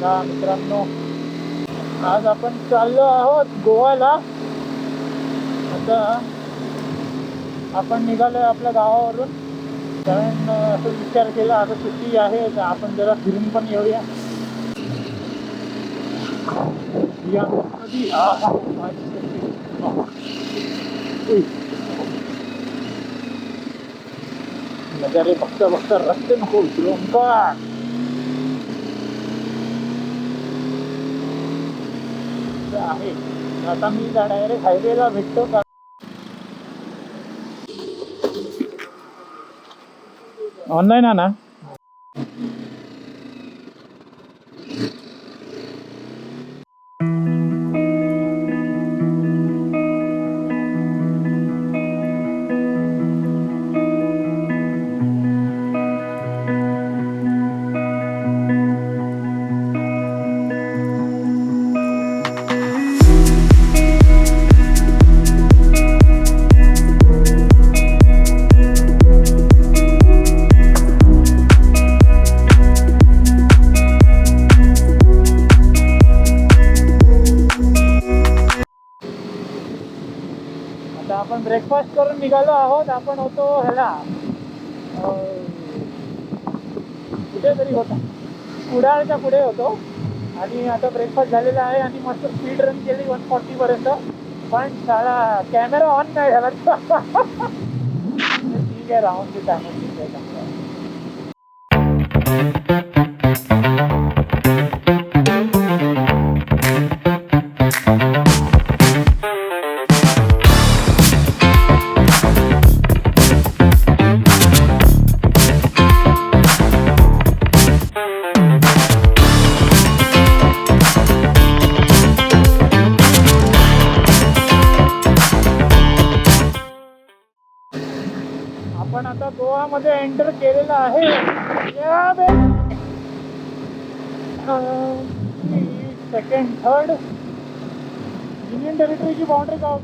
बघा मित्रांनो, आज आपण चाललो आहोत गोव्याला. आता आपण निघालोय आपल्या गावावरून, कारण असं विचार केला आता सुट्टी आहे तर आपण जरा फिरून पण येऊया. नजारे बघता बघता रस्ते नको उतरू आहे. आता मी डायरेक्ट हायवेला भेटतो का ऑनलाईन आहे ना. आपण ब्रेकफास्ट करून निघालो आहोत. आपण होतो ह्याला कुठेतरी होता, कुडाळच्या पुढे होतो आणि आता ब्रेकफास्ट झालेला आहे आणि मस्त स्पीड रन केली 140 पर्यंत. पण साला कॅमेरा ऑन नाही झाला. ठीक आहे, राहून ते टाइम. आपण आता गोवामध्ये एंटर केलेला आहे. सेकंड थर्ड युनियन टेरिटरीची बाउंड्री क्रॉस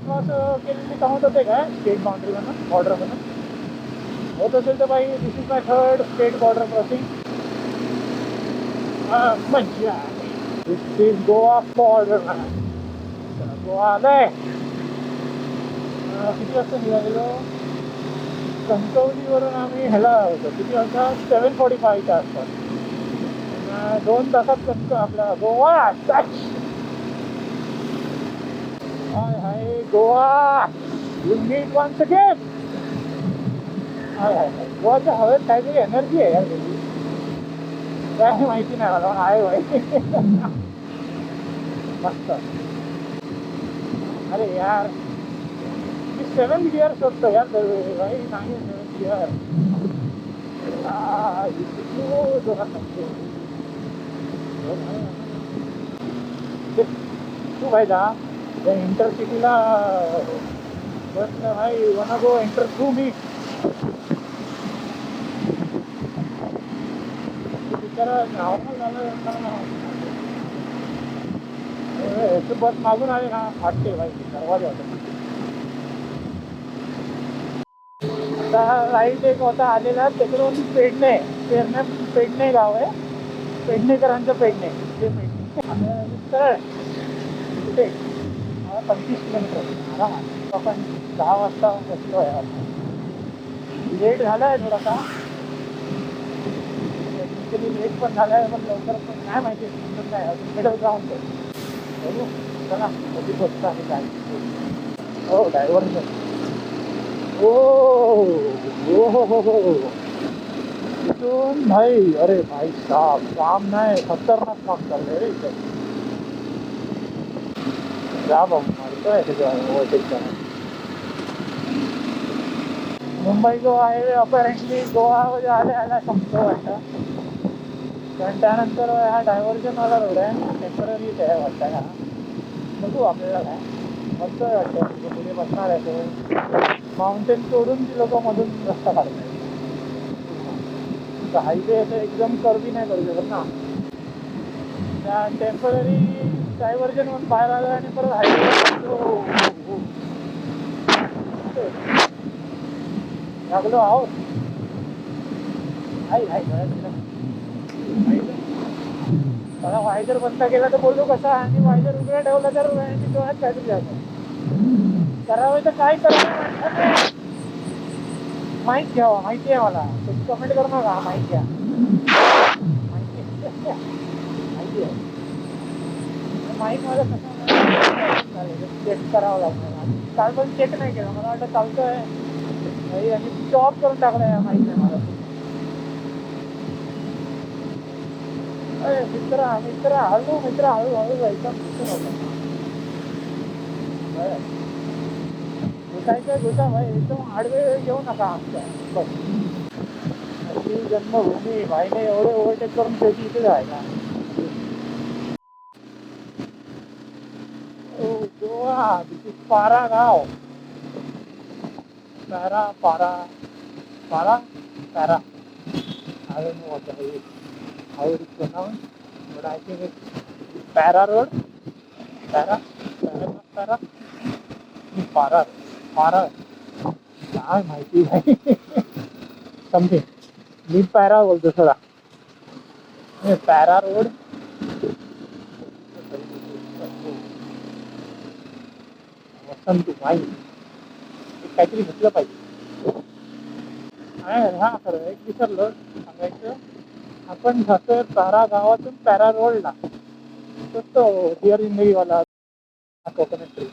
केलेली काउंट होते काय? स्टेट बाउंड्री म्हणून, बॉर्डर म्हणून होत असेल तर भाई this is my third state border crossing. मज्जा. This is Goa border. Goa आलंय. किती वाजता निघालेलो? कणकवलीवरून आम्ही ह्याला होतो किती वाजता? 7:45च्या आसपास. 2 तासात आपला Goa. Hi hi Goa, you meet once again. Hi hi hi. गोवाच्या हवेत काहीतरी एनर्जी आहे यार. काय माहिती नाही मला, आहे माहिती. मस्त. अरे यार 7 गिअर शोधतो यार दरवेळी भाई. नाही 7 गिअर. तू भाई जा इंटरसिटीला बस ना भाई. वना गो एंटर थ्रू मी. बिचारा नॉर्मल झालं. बस मागून आले ना फाटते भाई दरवाजा होता. राईट एक होता आलेला, त्याच्यावरून पेडणे गाव आहे. पेडणेकरांचं पेडणे ते सरळ कुठे 25 किलोमीटर आरामात. आपण 10 वाजता बसलो आहे. लेट झाला आहे थोडासा, लेट पण झाला आहे, पण लवकर पण नाही माहिती समजत नाही. अजून मिडल ग्राउंड बघू. चला कधी बसता आम्ही काय. हो डायव्हर्जन. ओ इथून भाई, अरे भाई साहब काम नाही, खतरनाक काम चाललंय रे इथं. जा बाबू मारतोय त्याच्या. मुंबई गोवा हायवे अपॅरेंटली गोवामध्ये आल्या संपतो वाटतं. कारण त्यानंतर हा डायव्हर्जनवाला रोड आहे, टेम्पररी आहे वाटतं का. बघू आपल्याला काय मस्त वाटतं. पुढे बसणार आहे तो माउंटेन सोडून ती लोक मधून रस्ता काढत आहेत. हायवे तर एकदम कर्वी नाही करू शकत ना. त्या टेम्पररी डायव्हर्जन म्हणून बाहेर आलं आणि परत हायवे लागलो आहोत. मला वायझर बंद केला तर बोलू कसा, आणि वायझर उघडा ठेवला तर डोळ्यात काहीतरी जातं. करावं तर काय करावं माहीत घ्यावा, माहिती आहे मला. तुम्ही कमेंट करू नका, माहिती घ्या. माहिती माहिती आहे. माहीत मला कसं चेक करावं लागणार. काल पण चेक नाही केलं, मला वाटतं चालतोय आणि स्टॉप करून टाकलाय, माहिती आहे मला. मित्र मित्र हळू हळू जायचा घुसायचं घुसा भाई, एकदम आडवे घेऊ नका आमच्या. बस अशी जन्मभूमी भाईने एवढे ओव्हरटेक करून शेवटी इथे जायला. गोवा, दिस इज पारा गाव. पारा पारा पारा. I don't know how it is pronounced, but I think it's Para Road. Para. पारा पारा काय माहिती नाही. समथिंग मी पॅरा बोलतो थोडा. Para road. वसंत माई काहीतरी घेतलं पाहिजे. हा खरं एक विसरलो सांगायचं. आपण जातोय पॅरा गावातून पॅरा रोडला. तो डिअर जिंदगीवाला coconut tree.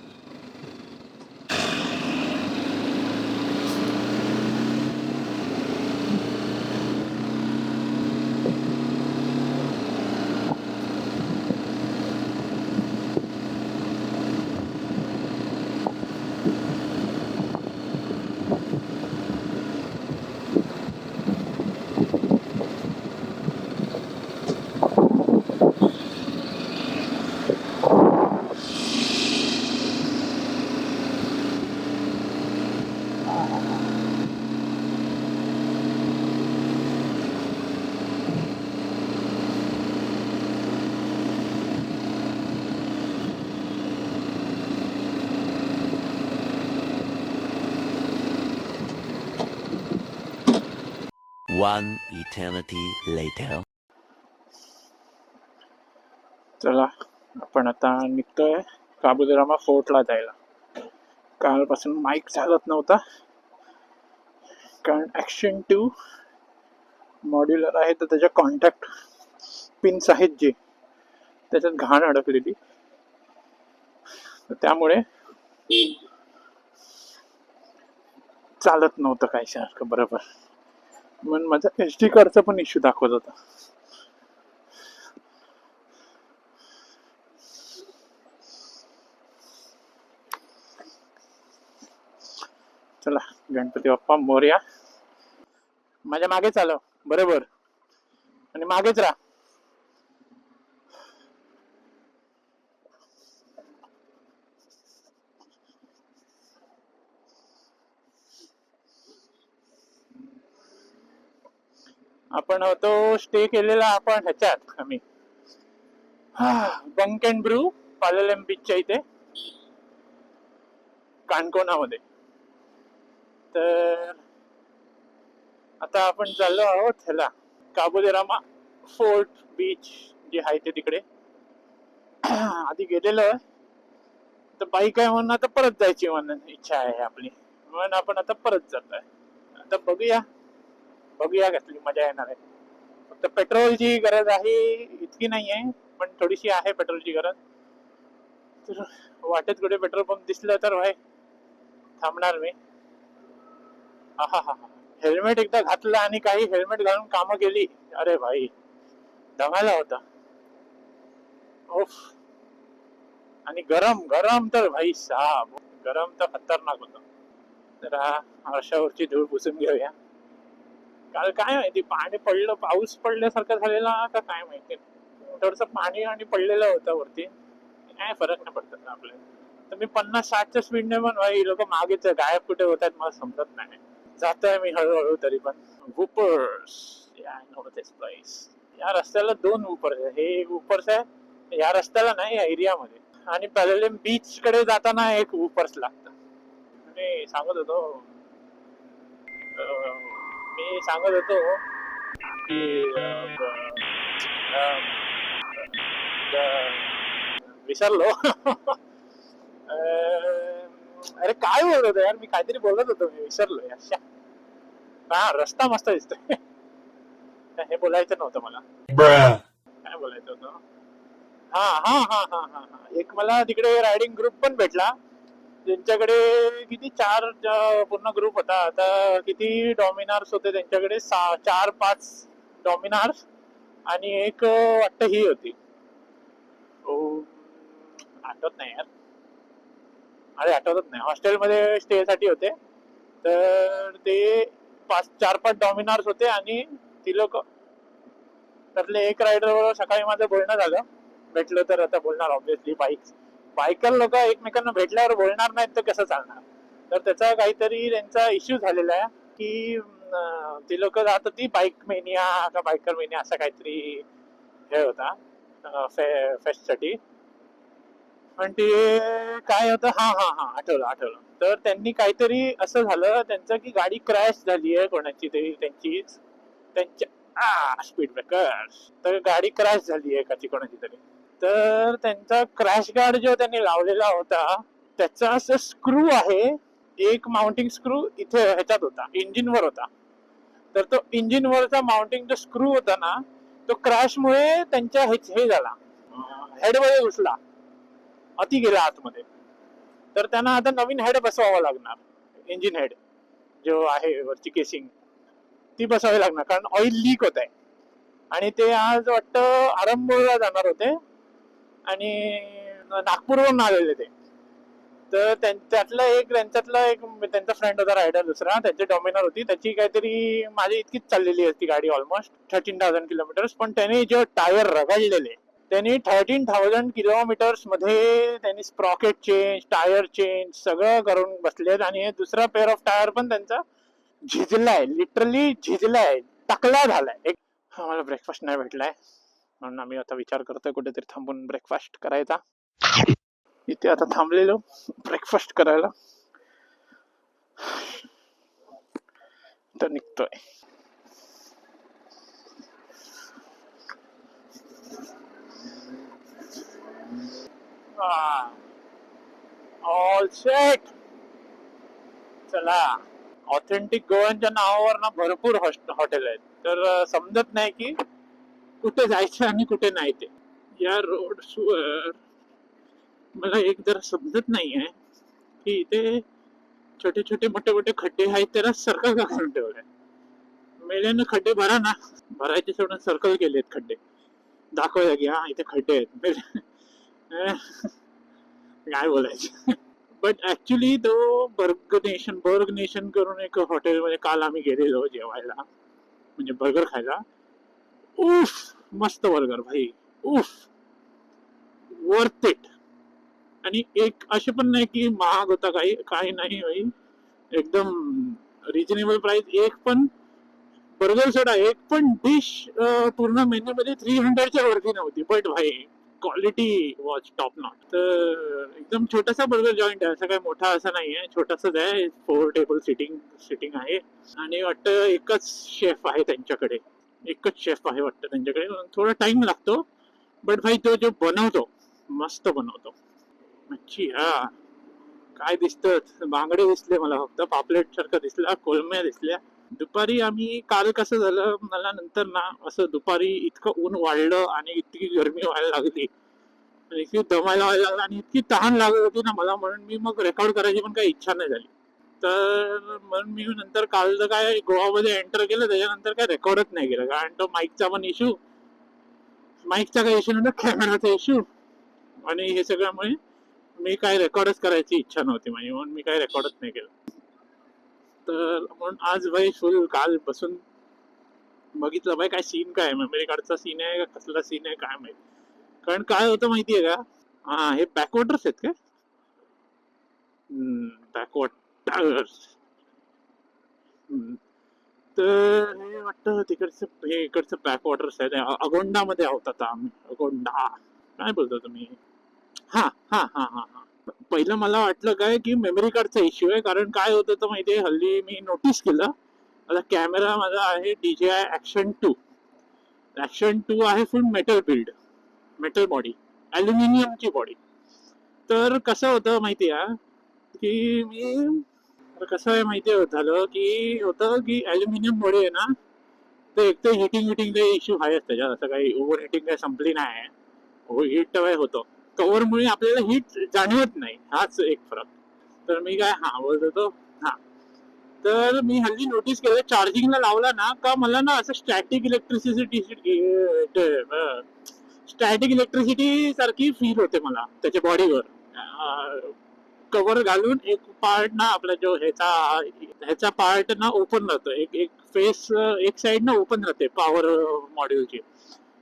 One eternity later. चला आपण आता निघतोय काबुदरामा फोर्टला जायला. कालपासून माईक चालत नव्हता कारण ॲक्शन 2 मॉड्युलर आहे, तर त्याच्या कॉन्टॅक्ट पिन्स आहेत जे त्याच्यात घाण अडकलेली, त्यामुळे चालत नव्हतं काय सारखं बरोबर. म्हणून माझा SD कार्डचा पण इश्यू दाखवत होता. चला गणपती बाप्पा मोरया. माझ्या मागे चालव बरोबर आणि मागेच राहा. आपण होतो स्टे केलेला आपण ह्याच्यात आम्ही बंक अँड ब्रू पालेलेम बीचच्या इथे कानकोनामध्ये. तर आता आपण चाललो आहोत ह्याला काबुदेरामा फोर्ट बीच जे आहे ते तिकडे. आधी गेलेलो आहे तर बाईक आहे म्हणून आता परत जायची म्हणून इच्छा आहे आपली, म्हणून आपण आता परत जात आहे. आता बघूया कसली मजा येणार आहे. फक्त पेट्रोलची गरज आहे, इतकी नाही आहे पण थोडीशी आहे पेट्रोलची गरज. तर वाटेत कुठे पेट्रोल पंप दिसलं तर भाई थांबणार मी. हा हेल्मेट एकदा घातलं आणि काही हेल्मेट घालून कामं केली, अरे भाई दमायला होता. ओफ. आणि गरम तर भाई साहब, गरम तर खतरनाक होतं. तर आरशावरची धूळ पुसून घेऊया. काल काय माहिती पाणी पडलं, पाऊस पडल्यासारखं झालेला का काय माहिती. थोडस पाणी आणि पडलेलं होतं वरती, काय फरक नाही पडत आपल्याला. तर मी 50-60च्या स्पीडने पण भाई लोक मागेच गायब कुठे होत आहेत मला समजत नाही. जातोय मी हळूहळू तरी पण. Whoppers, I know this place. या रस्त्याला 2 वूपर्स आहे. हे वूपर्स आहे या रस्त्याला नाही, या एरियामध्ये. आणि पॅलेलेम बीच कडे जाताना एक वूपर्स लागतं. मी सांगत होतो की विसरलो. अरे काय बोलत होतो यार मी, काहीतरी बोलत होतो मी, विसरलो यार. हा, रस्ता मस्त दिसतोय. हे बोलायचं नव्हतं मला. काय बोलायचं होतं? हा हा हा हा हा हा, एक मला तिकडे रायडिंग ग्रुप पण भेटला, त्यांच्याकडे किती 4 पूर्ण ग्रुप होता. आता किती डॉमिनार्स होते त्यांच्याकडे, 4-5 डॉमिनार्स आणि एक वाटतं ही होती, आठवत नाही यार. अरे आठवतच नाही. हॉस्टेलमध्ये स्टे साठी होते, तर ते 4-5 डॉमिनार्स होते आणि ती लोक. त्यातले एक रायडर बरोबर सकाळी माझं बोलणं झालं, भेटलं तर आता बोलणार ऑब्व्हियसली. बायकर लोक एकमेकांना भेटल्यावर बोलणार नाहीत तर कसं चालणार. तर त्याचा काहीतरी त्यांचा इश्यू झालेला आहे की ती लोक जात होती बाईक मेनिया का बायकर मेनिया असा काहीतरी हे होता फेस्ट साठी. पण ते काय होतं, हा हा हा आठवलं. तर त्यांनी काहीतरी असं झालं त्यांचं की गाडी क्रॅश झाली आहे कोणाची तरी, त्यांच्या स्पीड ब्रेकर. तर गाडी क्रॅश झाली आहे कोणाची तरी. तर त्यांचा क्रॅश गार्ड जो त्यांनी लावलेला होता त्याचा असं स्क्रू आहे, एक माउंटिंग स्क्रू इथे ह्याच्यात होता, इंजिनवर होता. तर तो इंजिनवरचा माउंटिंग जो स्क्रू होता ना, तो क्रॅशमुळे त्यांच्या हे झाला, हेडमध्ये घुसला, अति गेला आतमध्ये. तर त्यांना आता नवीन हेड बसवावा लागणार, इंजिन हेड जो आहे वरची केसिंग ती बसवावी लागणार, कारण ऑइल लीक होत आहे. आणि ते आज वाटतं आरंभला जाणार होते आणि नागपूरवरून आलेले ते. तर त्यांच्यातला एक त्यांचा फ्रेंड होता रायडर दुसरा, त्याची डॉमिनर होती, त्याची काहीतरी माझी इतकीच चाललेली असती गाडी, ऑलमोस्ट 13,000 किलोमीटर्स. पण त्याने जे टायर रगडलेले, त्यांनी 13,000 किलोमीटर्स मध्ये त्यांनी स्प्रॉकेट चेंज, टायर चेंज सगळं करून बसलेत. आणि दुसरा पेअर ऑफ टायर पण त्यांचा झिजलाय, लिटरली झिजलाय, टकला झालाय. मला ब्रेकफास्ट नाही भेटलाय, म्हणून आम्ही आता विचार करतोय कुठेतरी थांबून ब्रेकफास्ट करायचा. इथे आता थांबलेलो ब्रेकफास्ट करायला, तर निघतोय. All set. चला, ऑथेंटिक गोव्याच्या नावावर ना भरपूर हॉटेल आहेत, तर समजत नाही की कुठे जायचं आणि कुठे नाही. ते या रोड्सवर मला एक जरा समजत नाहीये की इथे छोटे छोटे मोठे खड्डे आहेत, त्याला सर्कल का करून ठेवलंय. मेल्यानं खड्डे भरा ना, भरायचे सोडून सर्कल केलेत खड्डे, दाखवूया की हा इथे खड्डे आहेत. काय बोलायचं. बट ऍक्च्युली तो बर्ग नेशन करून एक हॉटेलमध्ये काल आम्ही गेलेलो जेवायला, म्हणजे बर्गर खायला. उफ, मस्त बर्गर भाई, उफ, वर्थ इट. आणि एक असे पण नाही की महाग होता, काही नाही भाई, एकदम रिजनेबल प्राइस. एक पण बर्गर सोडा, एक पण डिश पूर्ण मेन्यू मध्ये 300च्या वरती नव्हती, बट भाई क्वालिटी वॉज टॉप नॉट. तर एकदम छोटासा बर्गर जॉईंट आहे, असं काही मोठा असं नाही आहे, छोटासाच आहे. 4 टेबल सिटिंग आहे. आणि वाटतं एकच शेफ आहे त्यांच्याकडे, वाटतं त्यांच्याकडे. थोडा टाइम लागतो, बट भाई तो जो बनवतो मस्त बनवतो. मच्छी, हा काय दिसतं, बांगडे दिसले मला, फक्त पापलेट सारखं दिसला, कोलम्या दिसल्या. दुपारी आम्ही काल कसं झालं, मला नंतर ना असं दुपारी इतकं ऊन वाढलं आणि इतकी गरमी व्हायला लागली, इतकी दमायला व्हायला लागला आणि इतकी तहान लागत होती ना मला, म्हणून मी मग रेकॉर्ड करायची पण काही इच्छा नाही झाली. तर म्हणून मी नंतर काल जर काय गोवामध्ये एंटर केलं त्याच्यानंतर काय रेकॉर्डच नाही केलं, कारण तो माईकचा पण इश्यू, माईकचा काय इश्यू नव्हता, कॅमेराचा इश्यू, आणि हे सगळ्यामुळे मी काय रेकॉर्डच करायची इच्छा नव्हती माझी, म्हणून मी काय रेकॉर्डच नाही केलं. तर म्हणून आज भाई फुल काल बसून बघितलं भाई काय सीन, काय मेमरी कार्डचा सीन आहे का कसला सीन आहे काय माहिती. कारण काय होतं माहितीये का, हा हे बॅकवॉटर्स आहेत का, बॅकवॉटर्स. तर हे वाटतं तिकडचं, हे इकडचं बॅकवॉटर्स आहे. अगोंडामध्ये आहोत आता आम्ही, अगोंडा. काय बोलतो तुम्ही. हा हा हा हा हा, पहिलं मला वाटलं काय की मेमरी कार्डचा इश्यू आहे, कारण काय होतं तर माहितीये, हल्ली मी नोटीस केलं, आता कॅमेरा माझा आहे DJI Action 2 आहे, full metal build, metal body. ॲल्युमिनियमची बॉडी. तर कसं होतं माहिती आहे की कसं आहे माहिती झालं की होतं की ॲल्युमिनियम बॉडी आहे ना, तर एक तर हिटिंगचा इश्यू आहेच त्याच्यात. असं काही ओव्हर हिटिंग काही संपली नाही आहे. हीट होतो, कव्हरमुळे आपल्याला हीट जाणवत नाही, हाच एक फरक. तर मी काय बोलत होतो. हा तर मी हल्ली नोटीस केलं, चार्जिंगला लावला ना का मला ना असं स्टॅटिक इलेक्ट्रिसिटी सारखी फील होते मला त्याच्या बॉडीवर. कव्हर घालून एक पार्ट ना आपला जो ह्याचा पार्ट ना ओपन राहतो, एक एक फेस एक साइड ना ओपन राहते पॉवर मॉड्यूलची.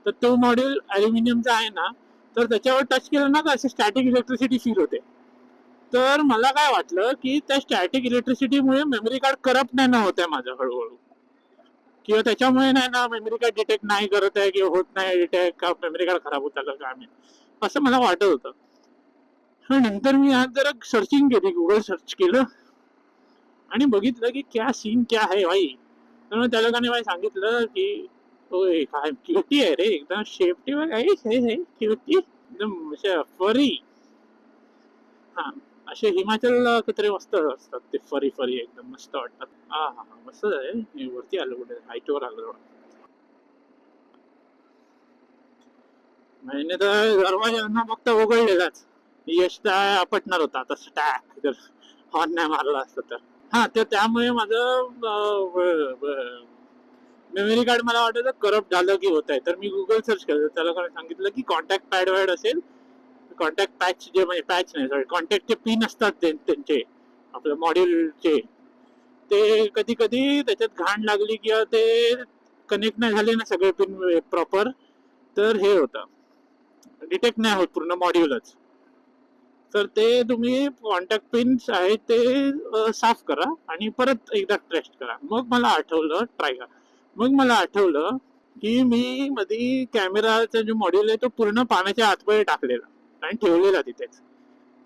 तर तो मॉड्यूल अल्युमिनियमचा आहे ना, तर त्याच्यावर टच केलं ना का असं स्टॅटिक इलेक्ट्रिसिटी फील होते. तर मला काय वाटलं की त्या स्टॅटिक इलेक्ट्रिसिटीमुळे मेमरी कार्ड करप्ट नाही ना होत आहे माझं हळूहळू, किंवा त्याच्यामुळे नाही ना मेमरी कार्ड डिटेक्ट नाही करत आहे किंवा होत नाही डिटेक्ट, का मेमरी कार्ड खराब होत आलं काय नाही, असं मला वाटत होतं. नंतर मी आज जरा सर्चिंग केली, गुगल सर्च केलं आणि बघितलं की क्या सीन क्या है भाई. तर त्या लोकांनी मला सांगितलं की होय काय क्युटी आहे रे, एकदम शेफ्टी आहे क्युटी, एकदम फरी. हा असे हिमाचल कुत्रे मस्त असतात ते, फरी फरी एकदम मस्त वाटतात. हा हा मस्त आहे. मी वरती आलो, कुठे हाईटवर आलो थोडं. मैंने तर दरवाजा फक्त उघडलेलाच. यश तर आपटणार होता आता स्टॅक, जर हॉर्न नाही मारला असतं तर. हा तर त्यामुळे माझं मेमरी कार्ड मला वाटतं करप्ट झालं की होत आहे. तर मी गुगल सर्च केलं, त्याला सांगितलं की कॉन्टॅक्ट पॅड वॅड असेल, कॉन्टॅक्ट पॅच जे म्हणजे पॅच नाही सॉरी कॉन्टॅक्टचे पिन असतात त्यांचे आपल्या मॉड्यूलचे, ते कधी कधी त्याच्यात घाण लागली किंवा ते कनेक्ट नाही झाले ना सगळे पिन प्रॉपर, तर हे होतं, डिटेक्ट नाही होत पूर्ण मॉड्यूलच. तर ते तुम्ही कॉन्टॅक्ट पिन्स आहेत ते साफ करा आणि परत एकदा टेस्ट करा. मग मला आठवलं की मी मध्ये कॅमेराचा जो मॉड्यूल आहे तो पूर्ण पाण्याच्या आतमध्ये टाकलेला आणि ठेवलेला तिथेच.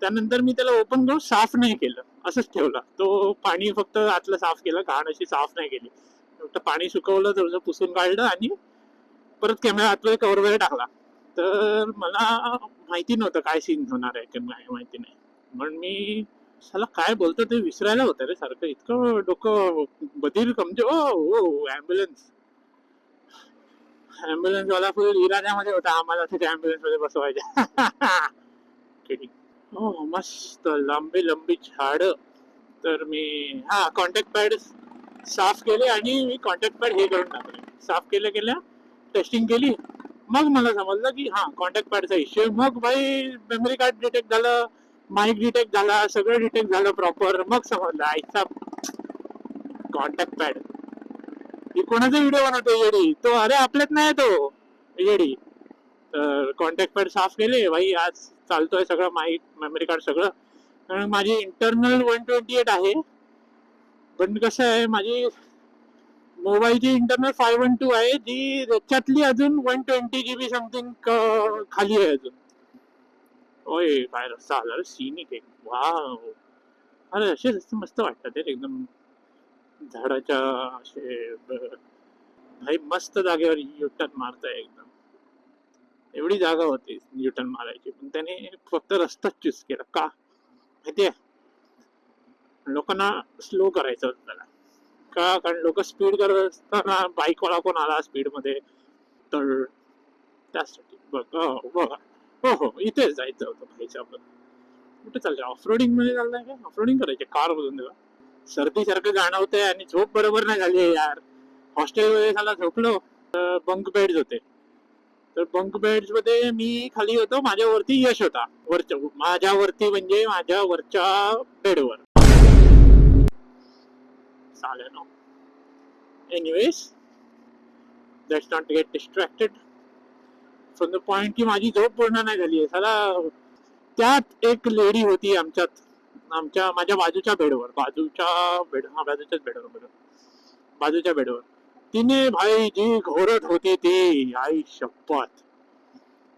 त्यानंतर मी त्याला ओपन करून साफ नाही केलं, असंच ठेवला तो. पाणी फक्त आतलं साफ केलं, घाण अशी साफ नाही केली, फक्त पाणी सुकवलं, थोडंसं पुसून काढलं आणि परत कॅमेरा आतमध्ये कव्हर वगैरे टाकला. तर मला माहिती नव्हतं काय सीन होणार आहे की नाही, माहिती नाही. म्हणून मी साला काय बोलतो ते विसरायला होतं रे सारखं, इतकं डोकं बधीर कमजोर. ओ ॲम्ब्युलन्स वाला फुल इराद्यामध्ये होता आम्हाला तिथे ॲम्ब्युलन्स मध्ये बसवायच्या. हो मस्त लांबी लांबी झाड. तर मी कॉन्टॅक्ट पॅड साफ केले आणि मी कॉन्टॅक्ट पॅड हे करून टाकले, साफ केल्या टेस्टिंग केली. मग मला समजलं की कॉन्टॅक्ट पॅडचा इश्यू. मग भाई मेमरी कार्ड डिटेक्ट झालं, माईक डिटेक्ट झाला, सगळं डिटेक्ट झालं प्रॉपर. मग समजलं आईचा कॉन्टॅक्ट पॅड ही कोणाचा व्हिडिओ बनवतो येडी तो, अरे आपल्यात नाही तो येडी. तर कॉन्टॅक्ट पॅड साफ केले भाई, आज चालतोय सगळं, माईक मेमरी कार्ड सगळं. कारण माझी इंटरनल 128 आहे, पण कसं आहे माझी मोबाईलची इंटरनल 512 आहे, जी त्याच्यातली अजून 120 GB समथिंग खाली आहे अजून. ओय काय रस्ता आला रे, सीनिक आहे. वाव, अरे असे रस्ते मस्त वाटतात ते एकदम झाडाच्या असे. भाई मस्त जागेवर युटर्न मारताय एकदम. एवढी जागा होती युटर्न मारायची, पण त्याने फक्त रस्ताच चूज केला का माहितीये, लोकांना स्लो करायचं होतं त्याला. का, कारण लोक स्पीड करत असताना बाईकवाला कोण आला स्पीड मध्ये, तर त्यासाठी बघ. हो इथेच जायचं होतं भाईच्या आपण. कुठे चाललंय, ऑफरोडिंग मध्ये चाललंय का, ऑफरोडिंग करायचे कार बघून तेव्हा. सर्दी सारखं जाणवतंय आणि झोप बरोबर नाही झाली यार. हॉस्टेल मध्ये झाला झोपलो, बंक बेड्स होते. तर बंक बेड्स मध्ये मी खाली होतो, माझ्यावरती यश होता, माझ्यावरती म्हणजे माझ्या वरच्या बेडवर. चालेल ना. Anyways, let's not gate distracted from the point की माझी झोप पूर्ण नाही झाली आहे साला. त्यात एक लेडी होती माझ्या बाजूच्या बेडवर, बाजूच्या बेडवर. तिने भाई जी घोरत होती ती, आई शपथ,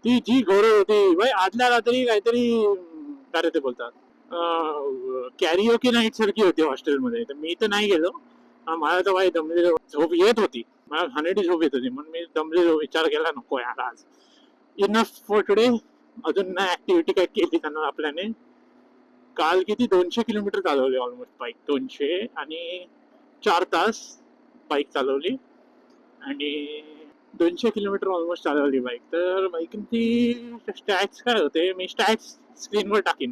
ती जी घोरत होती भाई. आदल्या रात्री काहीतरी काय रे ते बोलतात, कॅरिओके नाईट सारखी होती हॉस्टेलमध्ये. तर मी तर नाही गेलो, मला तर भाई दमलेलो झोप येत होती, मला घाणेरडी झोप येत होती. म्हणून मी दमलेलो, विचार केला नको यार आज, इनफ फॉर टुडे, अजून नाही ऍक्टिव्हिटी काय केली त्यांना आपल्याने. काल किती 200 किलोमीटर चालवली ऑलमोस्ट बाईक. 200 आणि 4 तास बाईक चालवली आणि 200 किलोमीटर ऑलमोस्ट चालवली बाईक. तर बाईकची स्टॅट्स काय होते मी स्टॅट्स स्क्रीनवर टाकीन.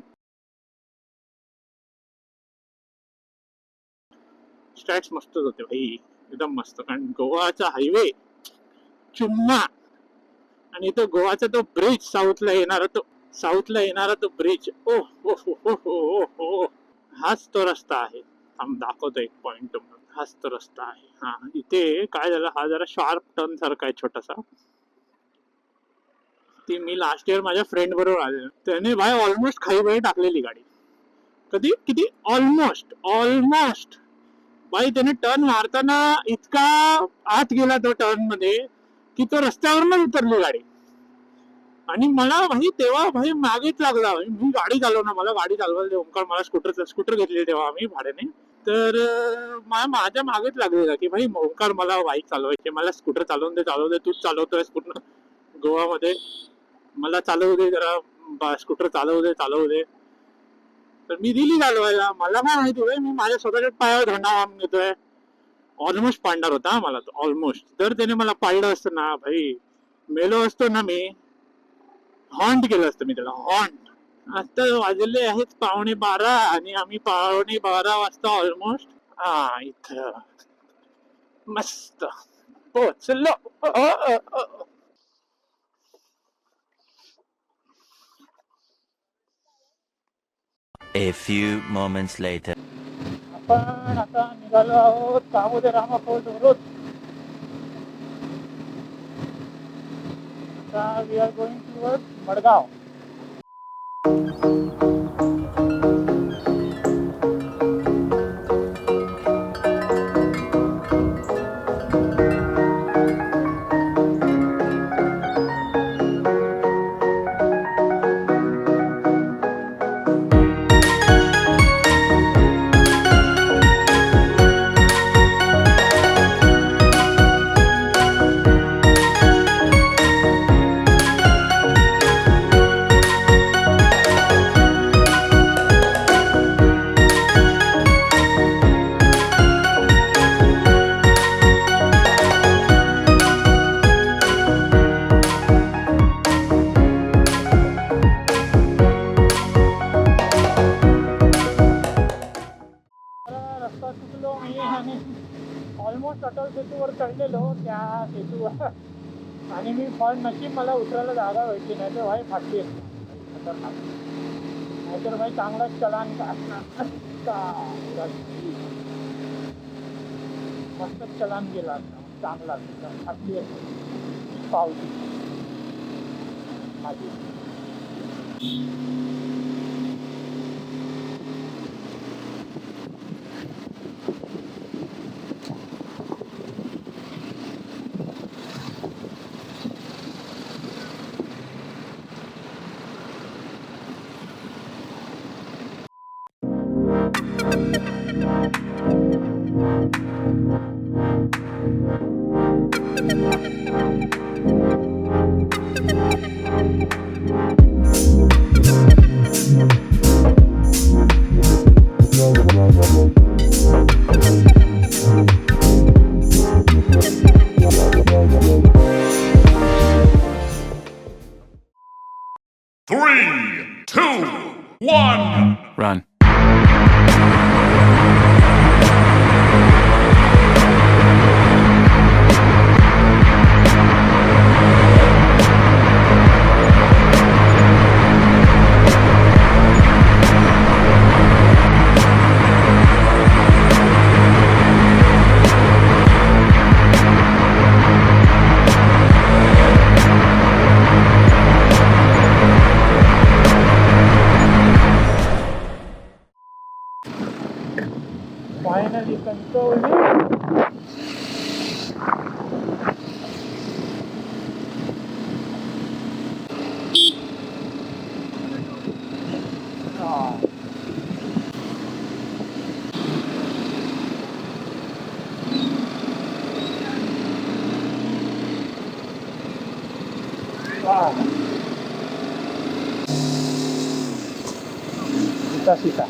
स्टॅट्स मस्तच होते भाई, एकदम मस्त. कारण गोवाचा हायवे चुम्मा आणि तो गोवाचा तो ब्रिज साऊथला येणारा तो ब्रिज. ओ हो हो हो हो हो, हाच तो रस्ता आहे. थांब दाखवतो एक पॉइंट तुम्हाला. हाच तो रस्ता आहे. हा इथे काय झालं, हा जरा शार्प टर्न सारखा आहे छोटासा. ती मी लास्ट इयर माझ्या फ्रेंड बरोबर आले, त्याने भाई ऑलमोस्ट खाईबाई टाकलेली गाडी. कधी किती ऑलमोस्ट ऑलमोस्ट भाई त्याने टर्न मारताना इतका आत गेला तो टर्न मध्ये की तो रस्त्यावरूनच उतरली गाडी. आणि मला भाई तेव्हा भाई मागेच लागला. मी गाडी चालवणार, मला गाडी चालवायला दे ओंकार, मला स्कूटर घेतली तेव्हा आम्ही भाड्याने. तर माझ्या मागेच लागलेला की भाई ओंकार मला बाईक चालवायची, मला स्कूटर चालवून दे, तूच चालवतोय पूर्ण गोवामध्ये, मला चालवू दे जरा, स्कूटर चालवू दे. तर मी दिली चालवायला. मला काय माहिती भाई मी माझ्या स्वतःच्या पायावर धरणा मारून घेतोय. ऑलमोस्ट पाडणार होता मला तो, ऑलमोस्ट. जर त्याने मला पाडलं असतं ना भाई, मेलो असतो ना मी. हॉन्ट केलं असतं मी त्याला, हॉन्ट. आता वाजले आहेत 11:15 आणि आम्ही 11:15 वाजता ऑलमोस्ट इथं मस्त पोचलो. A few moments later. आपण आता निघालो आहोत दामोदर रामा फोर्ट वरून. आता we are going toward Madgaon. रस्ता चुकलो मी आणि ऑलमोस्ट अटल सेतूवर चढलेलो त्या सेतूवर. आणि मी पण नशीब मला उतरायला जागा भेटली, नाही तर भाई फाटली असते खतरनाक. नाहीतर भाई चांगलाच चलान मस्तच चलान गेला असता, चांगला फाटली असते पावती माझी. Three, two, one. Run. Finally control. आता सीता.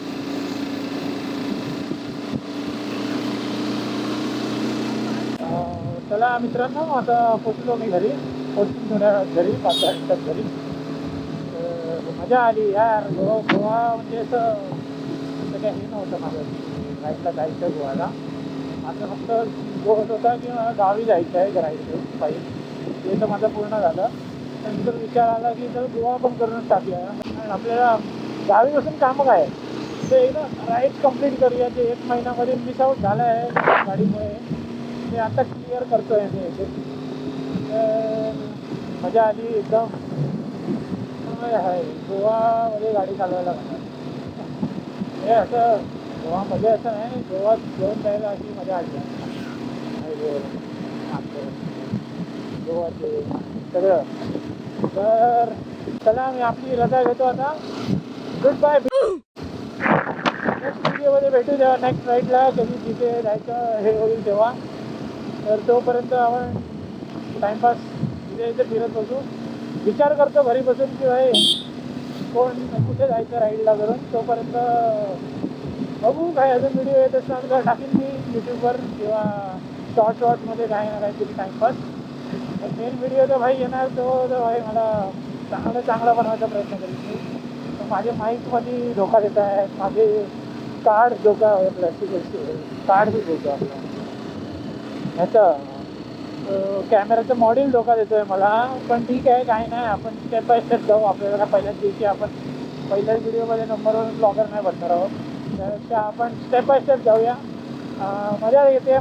चला मित्रांनो, आता पोचलो मी घरी. पोचून थोड्या घरी 5-10 मिनिटात घरी. मजा आली यार. गोवा म्हणजे असं काही हे नव्हतं माझं राईडला जायचं गोव्याला. आता फक्त गोष्ट होता की मला गावी जायचं आहे राईड पाहिजे. ते तर माझं पूर्ण झालं. नंतर विचार आला की जर गोवा पण करूनच टाकूया. कारण आपल्याला गावी बसून कामं काय ते एकदा राईड कंप्लीट करूया. ते 1 महिन्यामध्ये मिस आऊट झालं आहे गाडीमुळे. ते आता क्लिअर करतो आहे मी. मजा आली एकदम. आहे गोवामध्ये गाडी चालवायला हे असं गोवामध्ये असं नाही. गोवात घेऊन जायला अशी मजा आली गोवाचे सगळं. तर चला मी आपली रजा घेतो आता. Good bye. नेक्स्ट व्हिडिओमध्ये भेटू तेव्हा नेक्स्ट राईडला कधी जिथे जायचं हे होईल तेव्हा. तर तोपर्यंत आपण टाईमपास इथे इथे फिरत बसू. विचार करतो घरी बसून की भाई कोण कुठे जायचं राईडला करून. तोपर्यंत बघू काय अजून व्हिडिओ येत असणार तर टाकीन मी यूट्यूबवर किंवा शॉर्ट्समध्ये काही ना काहीतरी टाईमपास. मेन व्हिडिओ तर भाई येणार तो तर भाई मला चांगला बनवायचा प्रयत्न करेन मी. तर माझे माईकमध्ये धोका देत आहेत. माझे कार्ड धोका प्लॅस्टिक कार्ड बी धोका आपला ह्याचं कॅमेराचं मॉडेल धोका देतो आहे मला. पण ठीक आहे काही नाही. आपण स्टेप बाय स्टेप जाऊ. आपल्याला पहिल्याच दिवशी आपण पहिल्याच व्हिडिओमध्ये नंबर 1 ब्लॉगर नाही बनणार आहोत. त्यापेक्षा आपण स्टेप बाय स्टेप जाऊया. मजा येते हे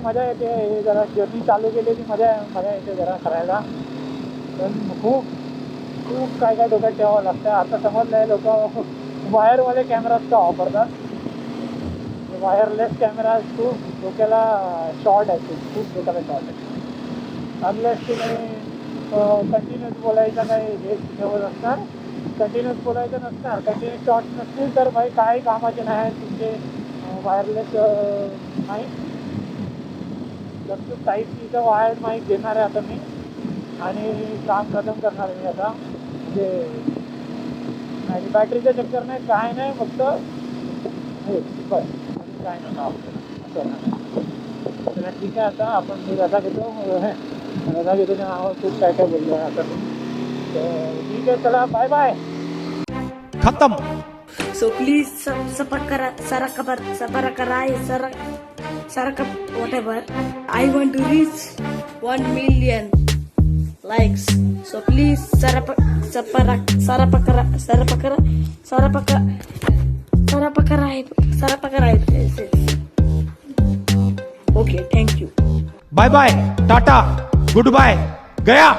जरा जर्नी चालू केलेली मजा येते जरा करायला. पण खूप काय डोक्यात ठेवावं लागतं. आता समजलं आहे लोक वायरवाले कॅमेराज का वापरतात. वायरलेस कॅमेरा खूप डोक्याला शॉर्ट आहे. खूप डोक्याला शॉर्ट आहे. अनलेस तुम्ही कंटिन्यूस बोलायचा काही हे ठेवत असणार. कंटिन्यूस बोलायचं नसणार. कंटिन्यूस शॉर्ट्स नसतील तर भाई काही कामाचे नाही तुमचे वायरलेस माईक. लक्षात टाईपचा वायर्ड माईक घेणार आहे आता मी. आणि काम खतम करणार आहे मी आता. म्हणजे आणि बॅटरीचं चक्कर नाही काय नाही. फक्त हे बस काय नाही असं. तर ठीक आहे. आता आपण मी रजा घेतो त्या नावावर खूप काय बोललो आहे आता मी. तर ठीक आहे चला बाय बाय. खत्म. So please whatever. I want to reach 1 million likes. So please Okay, thank you. Bye bye, tata, goodbye, Gaya.